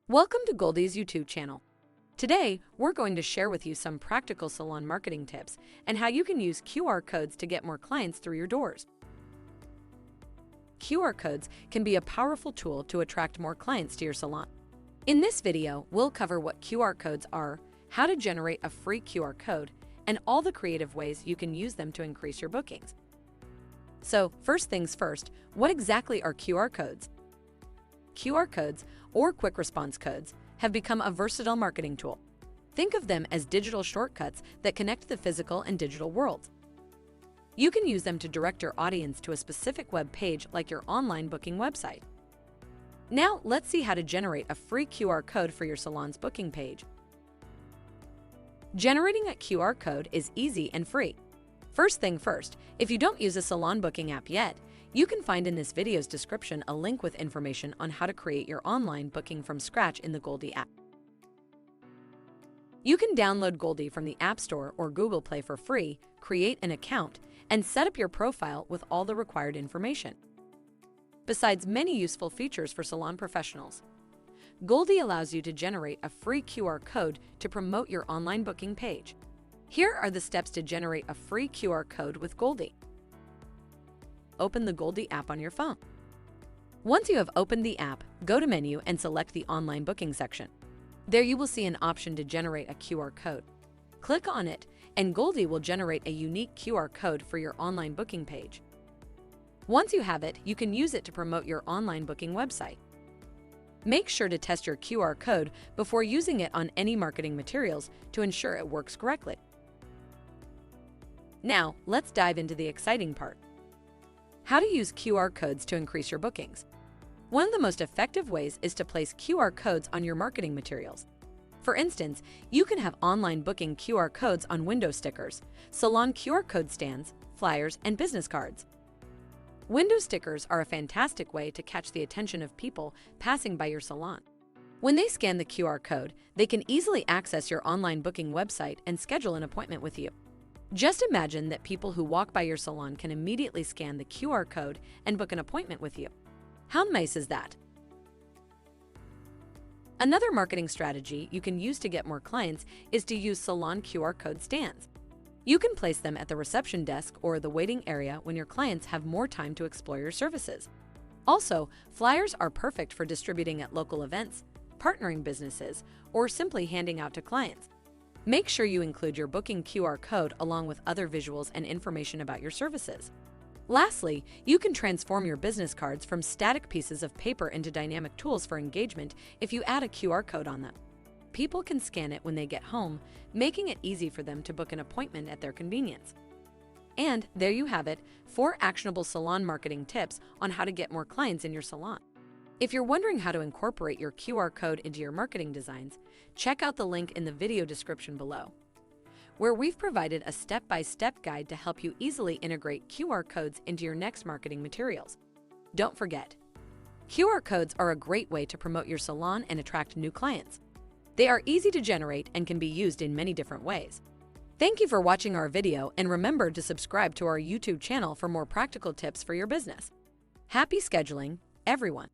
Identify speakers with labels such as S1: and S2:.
S1: Welcome to Goldie's YouTube channel. Today, we're going to share with you some practical salon marketing tips and how you can use QR codes to get more clients through your doors. QR codes can be a powerful tool to attract more clients to your salon. In this video, we'll cover what QR codes are, how to generate a free QR code, and all the creative ways you can use them to increase your bookings. So, first things first, what exactly are QR codes? QR codes, or quick response codes, have become a versatile marketing tool. Think of them as digital shortcuts that connect the physical and digital worlds. You can use them to direct your audience to a specific web page like your online booking website. Now, let's see how to generate a free QR code for your salon's booking page. Generating a QR code is easy and free. First thing first, if you don't use a salon booking app yet, you can find in this video's description a link with information on how to create your online booking from scratch in the Goldie app. You can download Goldie from the App Store or Google Play for free, create an account, and set up your profile with all the required information. Besides many useful features for salon professionals, Goldie allows you to generate a free QR code to promote your online booking page. Here are the steps to generate a free QR code with Goldie. Open the Goldie app on your phone. Once you have opened the app, go to Menu and select the Online Booking section. There you will see an option to generate a QR code. Click on it, and Goldie will generate a unique QR code for your online booking page. Once you have it, you can use it to promote your online booking website. Make sure to test your QR code before using it on any marketing materials to ensure it works correctly. Now, let's dive into the exciting part. How to use QR codes to increase your bookings. One of the most effective ways is to place QR codes on your marketing materials. For instance, you can have online booking QR codes on window stickers, salon QR code stands, flyers, and business cards. Window stickers are a fantastic way to catch the attention of people passing by your salon. When they scan the QR code, they can easily access your online booking website and schedule an appointment with you. Just imagine that people who walk by your salon can immediately scan the QR code and book an appointment with you. How nice is that? Another marketing strategy you can use to get more clients is to use salon QR code stands. You can place them at the reception desk or the waiting area when your clients have more time to explore your services. Also, flyers are perfect for distributing at local events, partnering businesses, or simply handing out to clients. Make sure you include your booking QR code along with other visuals and information about your services. Lastly, you can transform your business cards from static pieces of paper into dynamic tools for engagement if you add a QR code on them. People can scan it when they get home, making it easy for them to book an appointment at their convenience. And there you have it, 4 actionable salon marketing tips on how to get more clients in your salon. If you're wondering how to incorporate your QR code into your marketing designs, check out the link in the video description below, where we've provided a step-by-step guide to help you easily integrate QR codes into your next marketing materials. Don't forget, QR codes are a great way to promote your salon and attract new clients. They are easy to generate and can be used in many different ways. Thank you for watching our video, and remember to subscribe to our YouTube channel for more practical tips for your business. Happy scheduling, everyone!